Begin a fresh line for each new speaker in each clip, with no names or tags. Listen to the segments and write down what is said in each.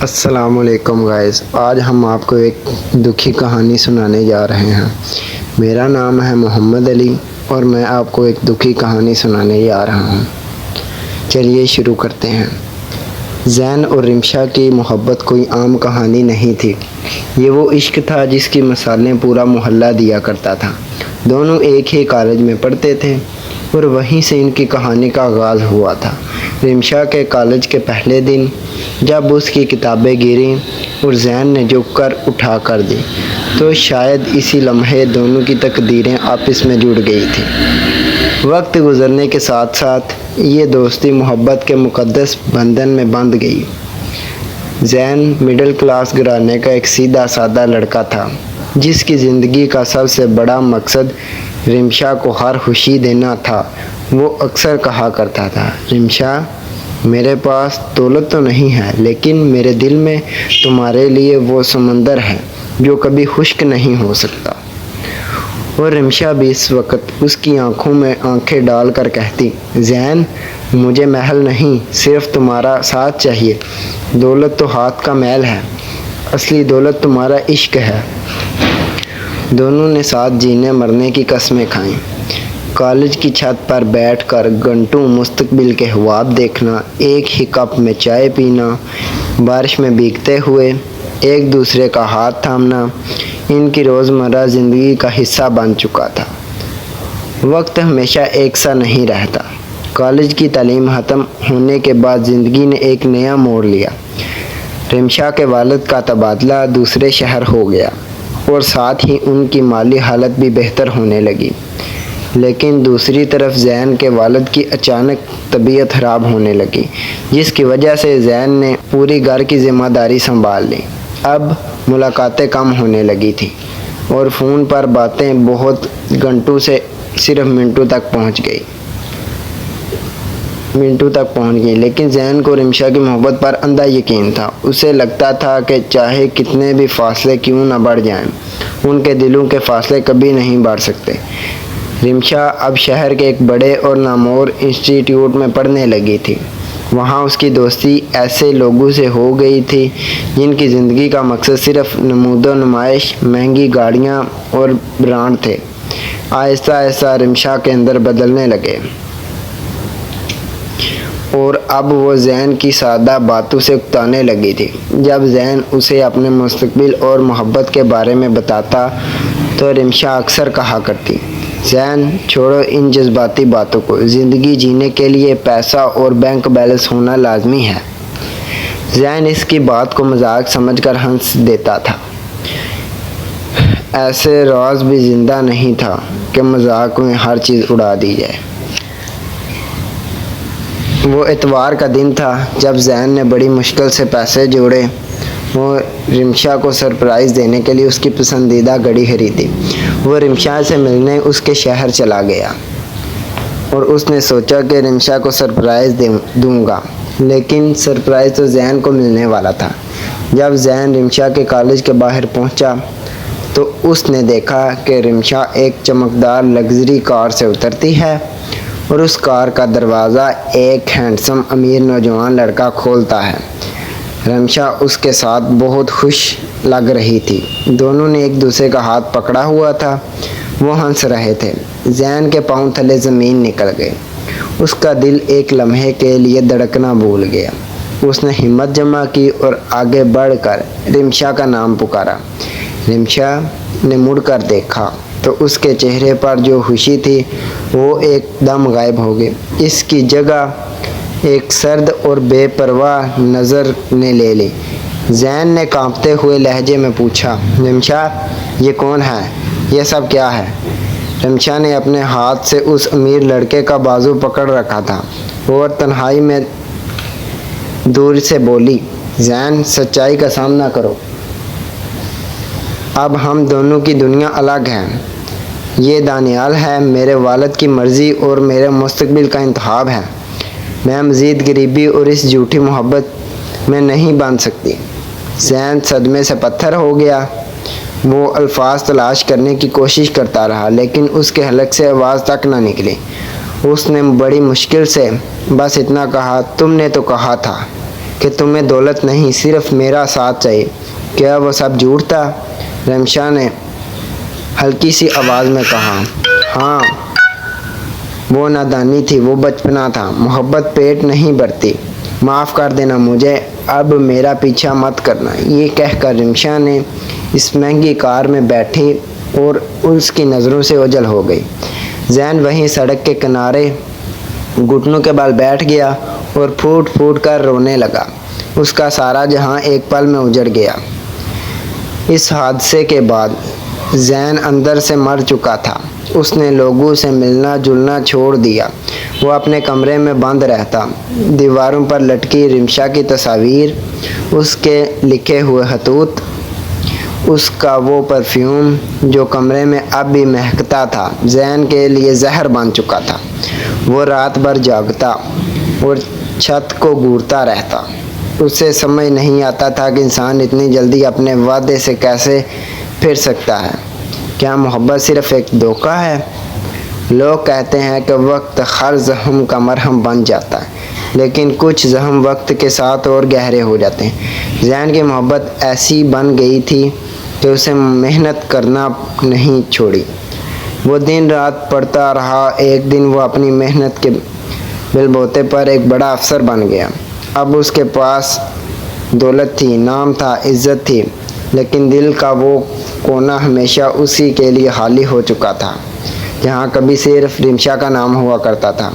अस्सलामुअलैकुम गाइस। आज हम आपको एक दुखी कहानी सुनाने जा रहे हैं। मेरा नाम है मोहम्मद अली और मैं आपको एक दुखी कहानी सुनाने जा रहा हूँ। चलिए शुरू करते हैं। ज़ैन और रिमशा की मोहब्बत कोई आम कहानी नहीं थी। ये वो इश्क था जिसकी मिसालें पूरा मोहल्ला दिया करता था। दोनों एक ही कॉलेज में पढ़ते थे और वहीं से इनकी कहानी का आगाज़ हुआ था। रिमशा के कॉलेज के पहले दिन जब उसकी किताबें गिरी और ज़ैन ने झुक कर उठा कर दी, तो शायद इसी लम्हे दोनों की तकदीरें आपस में जुड़ गई थी। वक्त गुजरने के साथ साथ ये दोस्ती मोहब्बत के मुक़द्दस बंधन में बंध गई। ज़ैन मिडिल क्लास घराने का एक सीधा साधा लड़का था, जिसकी ज़िंदगी का सबसे बड़ा मकसद रिमशा को हर खुशी देना था। वो अक्सर कहा करता था, रिमशा, मेरे पास दौलत तो नहीं है, लेकिन मेरे दिल में तुम्हारे लिए वो समंदर है जो कभी खुश्क नहीं हो सकता। और रिमशा भी इस वक्त उसकी आंखों में आंखें डाल कर कहती, ज़ैन, मुझे महल नहीं, सिर्फ तुम्हारा साथ चाहिए। दौलत तो हाथ का मैल है, असली दौलत तुम्हारा इश्क है। दोनों ने साथ जीने मरने की कस्में खाईं। कॉलेज की छत पर बैठकर घंटों मुस्तकबिल के ख्वाब देखना, एक ही कप में चाय पीना, बारिश में भीगते हुए एक दूसरे का हाथ थामना, इनकी रोज़मर्रा ज़िंदगी का हिस्सा बन चुका था। वक्त हमेशा एक सा नहीं रहता। कॉलेज की तालीम ख़त्म होने के बाद ज़िंदगी ने एक नया मोड़ लिया। रिमशा के वालिद का तबादला दूसरे शहर हो गया और साथ ही उनकी माली हालत भी बेहतर होने लगी। लेकिन दूसरी तरफ ज़ैन के वालिद की अचानक तबीयत ख़राब होने लगी, जिसकी वजह से ज़ैन ने पूरी घर की ज़िम्मेदारी संभाल ली। अब मुलाकातें कम होने लगी थी और फ़ोन पर बातें बहुत घंटों से सिर्फ मिनटों तक पहुंच गई। लेकिन ज़ैन को रिमशा की मोहब्बत पर अंधा यकीन था। उसे लगता था कि चाहे कितने भी फासले क्यों न बढ़ जाएं, उनके दिलों के फासले कभी नहीं बढ़ सकते। रिमशा अब शहर के एक बड़े और नामवर इंस्टीट्यूट में पढ़ने लगी थी। वहाँ उसकी दोस्ती ऐसे लोगों से हो गई थी जिनकी ज़िंदगी का मकसद सिर्फ नमूदो नुमाइश, महंगी गाड़ियाँ और ब्रांड थे। आहिस्ता आहिस्ता रिमशा के अंदर बदलने लगे और अब वो ज़ैन की सादा बातों से उकताने लगी थी। जब ज़ैन उसे अपने मुस्तकबिल और मोहब्बत के बारे में बताता तो रिमशा अक्सर कहा करती, ज़ैन, छोड़ो इन जज्बाती बातों को। ज़िंदगी जीने के लिए पैसा और बैंक बैलेंस होना लाजमी है। ज़ैन इसकी बात को मजाक समझकर हंस देता था। ऐसे राज भी ज़िंदा नहीं था कि मजाक में हर चीज़ उड़ा दी जाए। वो इतवार का दिन था जब ज़ैन ने बड़ी मुश्किल से पैसे जोड़े और रिमशा को सरप्राइज़ देने के लिए उसकी पसंदीदा घड़ी खरीदी। वो रिमशा से मिलने उसके शहर चला गया और उसने सोचा कि रिमशा को सरप्राइज़ दूंगा, लेकिन सरप्राइज़ तो ज़ैन को मिलने वाला था। जब ज़ैन रिमशा के कॉलेज के बाहर पहुंचा तो उसने देखा कि रिमशा एक चमकदार लग्जरी कार से उतरती है और उस कार का दरवाज़ा एक हैंडसम अमीर नौजवान लड़का खोलता है। रिमशा उसके साथ बहुत खुश लग रही थी। दोनों ने एक दूसरे का हाथ पकड़ा हुआ था। वो हंस रहे थे। ज़ैन के पांव तले ज़मीन निकल गए। उसका दिल एक लम्हे के लिए धड़कना भूल गया। उसने हिम्मत जमा की और आगे बढ़कर रिमशा का नाम पुकारा। रिमशा ने मुड़कर देखा तो उसके चेहरे पर जो खुशी थी वो एकदम गायब हो गई। इसकी जगह एक सर्द और बेपरवाह नज़र ने ले ली। ज़ैन ने कांपते हुए लहजे में पूछा, रिमशा, ये कौन है? ये सब क्या है? रिमशा ने अपने हाथ से उस अमीर लड़के का बाजू पकड़ रखा था और तन्हाई में दूर से बोली, ज़ैन, सच्चाई का सामना करो। अब हम दोनों की दुनिया अलग है। ये दानियाल है, मेरे वालिद की मर्ज़ी और मेरे मुस्तकबिल का इंतखाब है। मैं मज़ीद गरीबी और इस झूठी मोहब्बत में नहीं बन सकती। ज़ैन सदमे से पत्थर हो गया। वो अल्फाज तलाश करने की कोशिश करता रहा, लेकिन उसके हलक से आवाज़ तक ना निकली। उसने बड़ी मुश्किल से बस इतना कहा, तुमने तो कहा था कि तुम्हें दौलत नहीं, सिर्फ मेरा साथ चाहिए। क्या वो सब झूठ था? रिमशा ने हल्की सी आवाज़ में कहा। हाँ, वो नादानी थी, वो बचपना था। मोहब्बत पेट नहीं भरती। माफ़ कर देना मुझे, अब मेरा पीछा मत करना। ये कहकर रिमशा ने इस महंगी कार में बैठी और उसकी नज़रों से ओझल हो गई। जैन वहीं सड़क के किनारे घुटनों के बल बैठ गया और फूट फूट कर रोने लगा। उसका सारा जहां एक पल में उजड़ गया। इस हादसे के बाद जैन अंदर से मर चुका था। उसने लोगों से मिलना जुलना छोड़ दिया। वो अपने कमरे में बंद रहता। दीवारों पर लटकी रिमशा की तस्वीर, उसके लिखे हुए खतूत, उसका वो परफ्यूम जो कमरे में अब भी महकता था, जैन के लिए जहर बन चुका था। वो रात भर जागता और छत को घूरता रहता। उसे समझ नहीं आता था कि इंसान इतनी जल्दी अपने वादे से कैसे फिर सकता है। क्या मोहब्बत सिर्फ एक धोखा है? लोग कहते हैं कि वक्त हर जख्म का मरहम बन जाता है, लेकिन कुछ जख्म वक्त के साथ और गहरे हो जाते हैं। जैन की मोहब्बत ऐसी बन गई थी कि उसे मेहनत करना नहीं छोड़ी। वो दिन रात पढ़ता रहा। एक दिन वो अपनी मेहनत के बलबूते पर एक बड़ा अफसर बन गया। अब उसके पास दौलत थी, नाम था, इज्जत थी, लेकिन दिल का वो कोना हमेशा उसी के लिए खाली हो चुका था, जहाँ कभी सिर्फ रिमशा का नाम हुआ करता था।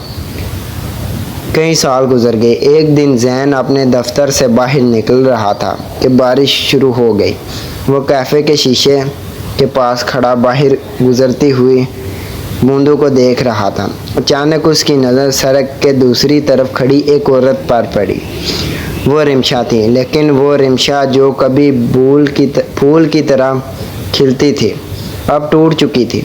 कई साल गुजर गए। एक दिन जैन अपने दफ्तर से बाहर निकल रहा था कि बारिश शुरू हो गई। वो कैफ़े के शीशे के पास खड़ा बाहर गुजरती हुई बूंदों को देख रहा था। अचानक उसकी नज़र सड़क के दूसरी तरफ खड़ी एक औरत पर पड़ी। वो रिमशा थी, लेकिन वो रिमशा जो कभी फूल की तरह खिलती थी, अब टूट चुकी थी।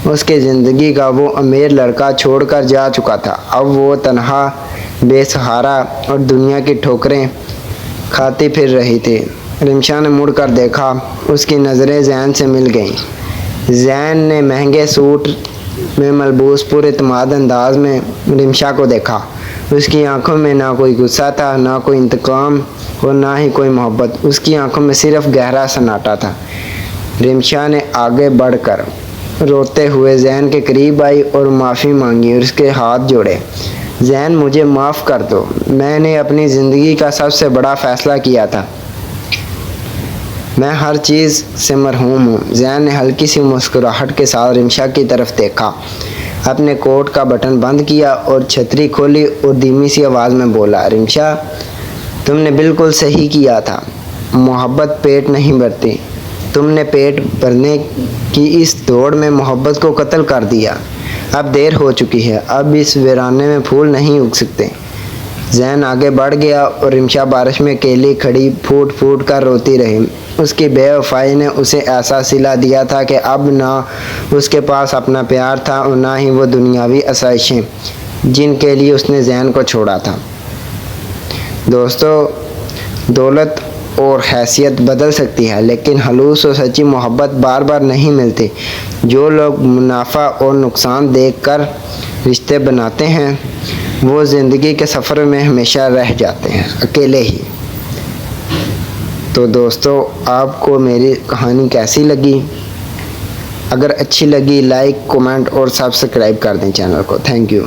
उसकी ज़िंदगी का वो अमीर लड़का छोड़कर जा चुका था। अब वो तन्हा, बेसहारा और दुनिया की ठोकरें खाती फिर रही थी। रिमशा ने मुड़कर देखा। उसकी नज़रें जैन से मिल गईं। जैन ने महंगे सूट में मलबूस पुरइत्माद अंदाज में रिमशा को देखा। उसकी आंखों में ना कोई गुस्सा था, ना कोई इंतकाम और ना ही कोई मोहब्बत। उसकी आंखों में सिर्फ गहरा सन्नाटा था। रिमशा ने आगे बढ़कर रोते हुए जैन के करीब आई और माफ़ी मांगी और उसके हाथ जोड़े। जैन, मुझे माफ़ कर दो। मैंने अपनी ज़िंदगी का सबसे बड़ा फ़ैसला किया था। मैं हर चीज़ से मरहूम हूँ। जैन ने हल्की सी मुस्कुराहट के साथ रिमशा की तरफ देखा, अपने कोट का बटन बंद किया और छतरी खोली और धीमी सी आवाज़ में बोला, रिमशा, तुमने बिल्कुल सही किया था। मोहब्बत पेट नहीं भरती। तुमने पेट भरने की इस दौड़ में मोहब्बत को कत्ल कर दिया। अब देर हो चुकी है। अब इस वीराने में फूल नहीं उग सकते। जैन आगे बढ़ गया और रिमशा बारिश में अकेली खड़ी फूट फूट कर रोती रही। उसकी बेवफाई ने उसे ऐसा सिला दिया था कि अब ना उसके पास अपना प्यार था और ना ही वो दुनियावी आसाइशें जिनके लिए उसने जैन को छोड़ा था। दोस्तों, दौलत और हैसियत बदल सकती है, लेकिन खलूस और सच्ची मोहब्बत बार बार नहीं मिलती। जो लोग मुनाफा और नुकसान देखकर रिश्ते बनाते हैं, वो ज़िंदगी के सफ़र में हमेशा रह जाते हैं, अकेले ही। तो दोस्तों, आपको मेरी कहानी कैसी लगी? अगर अच्छी लगी, लाइक, कमेंट और सब्सक्राइब कर दें चैनल को। Thank you.